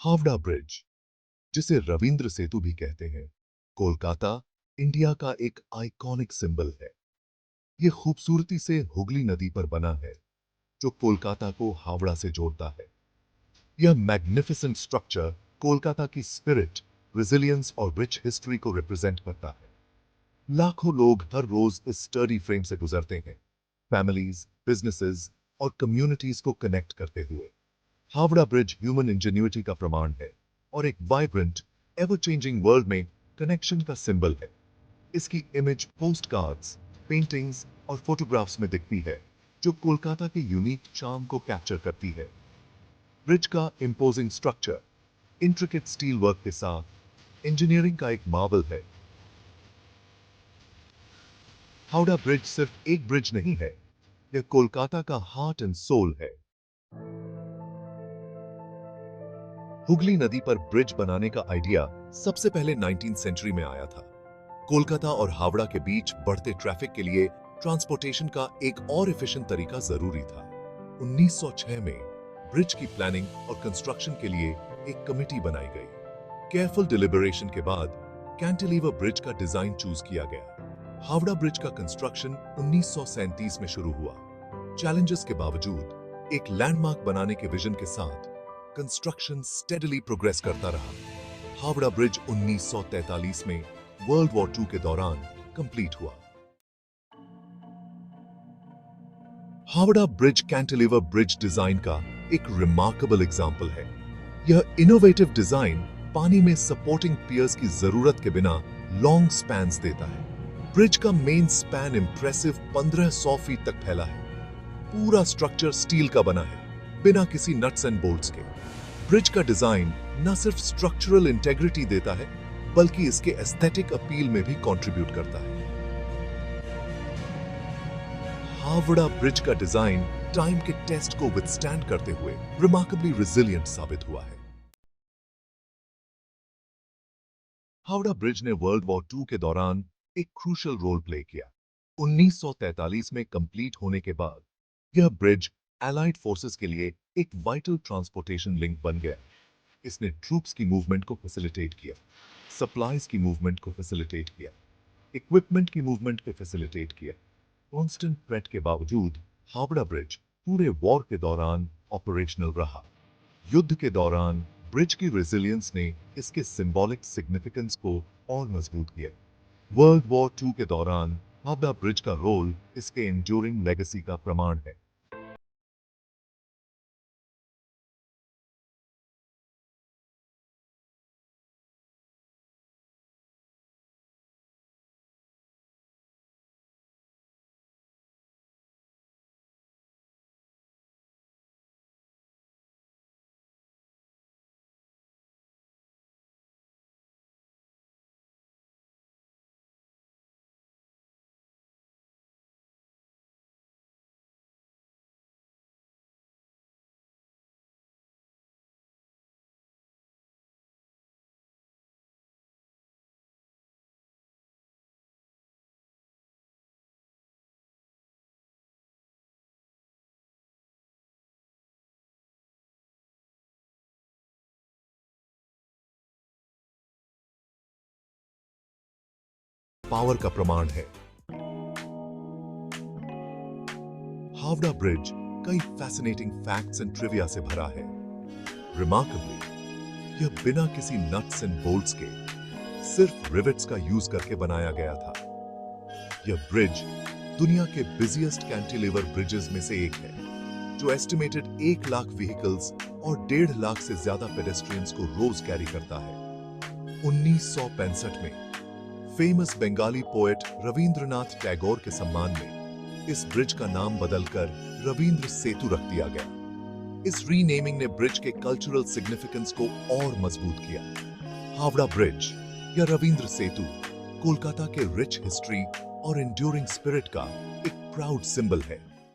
Howrah bridge, जिसे रविंद्र सेतु भी कहते हैं, कोलकाता, इंडिया का एक आइकॉनिक सिंबल है। यह खूबसूरती से हुगली नदी पर बना है, जो कोलकाता को हावड़ा से जोड़ता है। यह मैग्निफिसेंट स्ट्रक्चर कोलकाता की स्पिरिट, रेजिलियंस और रिच हिस्ट्री को रिप्रेजेंट करता है। लाखों लोग हर रोज इस स्टर्डी फ्रेम से गुजरते हैं, फैमिलीज, बिजनेसेस और कम्युनिटीज को कनेक्ट करते हुए। हावड़ा ब्रिज ह्यूमन इंजेन्युइटी का प्रमाण है और एक वाइब्रेंट, एवर चेंजिंग वर्ल्ड में कनेक्शन का सिंबल है। इसकी इमेज पोस्ट कार्ड्स, पेंटिंग्स और फोटोग्राफ्स में दिखती है, जो कोलकाता के यूनिक चार्म को कैप्चर करती है। ब्रिज का imposing structure, intricate steel work के साथ इंजीनियरिंग का एक मार्वल है। हावड़ा ब्रिज सिर्फ एक ब्रिज नहीं है, यह कोलकाता का हार्ट एंड सोल है। हुगली नदी पर ब्रिज बनाने का आइडिया सबसे पहले 19वीं सेंचुरी में आया था। कोलकाता और हावड़ा के बीच बढ़ते ट्रैफिक के लिए ट्रांसपोर्टेशन का एक और एफिशिएंट तरीका जरूरी था। 1906 में ब्रिज की प्लानिंग और कंस्ट्रक्शन के लिए एक कमेटी बनाई गई। केयरफुल डिलिबरेशन के बाद कैंटिलीवर ब्रिज का डिजाइन चूज किया गया। हावड़ा ब्रिज का कंस्ट्रक्शन 1937 में शुरू हुआ। चैलेंजेस के बावजूद एक लैंडमार्क बनाने के विजन के साथ कंस्ट्रक्शन स्टेडली प्रोग्रेस करता रहा। हावड़ा ब्रिज 1943 में वर्ल्ड वॉर II के दौरान कंप्लीट हुआ। Howrah bridge cantilever bridge design का एक रिमार्केबल एग्जाम्पल है। यह इनोवेटिव डिजाइन पानी में सपोर्टिंग पियर्स की जरूरत के बिना लॉन्ग स्पैन्स देता है। ब्रिज का मेन स्पैन इंप्रेसिव 1500 फीट तक फैला है। पूरा स्ट्रक्चर स्टील का बना है, बिना किसी नट्स एंड बोल्ट्स के। ब्रिज का डिजाइन न सिर्फ स्ट्रक्चरल इंटेग्रिटी देता है, बल्कि इसके एस्थेटिक अपील में भी कंट्रीब्यूट करता है। हावड़ा ब्रिज का डिजाइन टाइम के टेस्ट को विथस्टैंड करते हुए रिमार्केबली रेजिलिएंट साबित हुआ है। हावड़ा ब्रिज ने वर्ल्ड वॉर II के दौरान एक क्रूशियल रोल प्ले किया। 1943 में कंप्लीट होने के बाद यह ब्रिज एलाइड फोर्सेस के लिए एक वाइटल ट्रांसपोर्टेशन लिंक बन गया। इसने ट्रूप्स की मूवमेंट को फैसिलिटेट किया, सप्लाईज की मूवमेंट को फैसिलिटेट किया, इक्विपमेंट की मूवमेंट को फैसिलिटेट किया। कांस्टेंट थ्रेट के बावजूद हावड़ा ब्रिज पूरे वॉर के दौरान ऑपरेशनल रहा। युद्ध के दौरान ब्रिज की रेजिलियंस ने इसके सिंबॉलिक सिग्निफिकेंस को और मजबूत किया। वर्ल्ड वॉर II के दौरान हावड़ा ब्रिज का रोल इसके एंड्यूरिंग लेगेसी का प्रमाण है। पावर का प्रमाण है। हावड़ा ब्रिज कई फैसिनेटिंग फैक्ट्स एंड ट्रिविया से भरा है। रिमार्केबली, यह बिना किसी नट्स एंड बोल्ट्स के सिर्फ रिवेट्स का यूज करके बनाया गया था। यह ब्रिज दुनिया के बिजिएस्ट कैंटिलीवर ब्रिजेस में से एक है, जो एस्टिमेटेड 1 लाख व्हीकल्स और 1.5 लाख से ज्यादा पेडेस्ट्रियंस को रोज कैरी करता है। 1965 में फेमस बंगाली पोएट रविंद्रनाथ टैगोर के सम्मान में इस ब्रिज का नाम बदलकर रविंद्र सेतु रख दिया गया। इस रीनेमिंग ने ब्रिज के कल्चरल सिग्निफिकेंस को और मजबूत किया। हावड़ा ब्रिज या रविंद्र सेतु कोलकाता के रिच हिस्ट्री और एंड्यूरिंग स्पिरिट का एक प्राउड सिंबल है।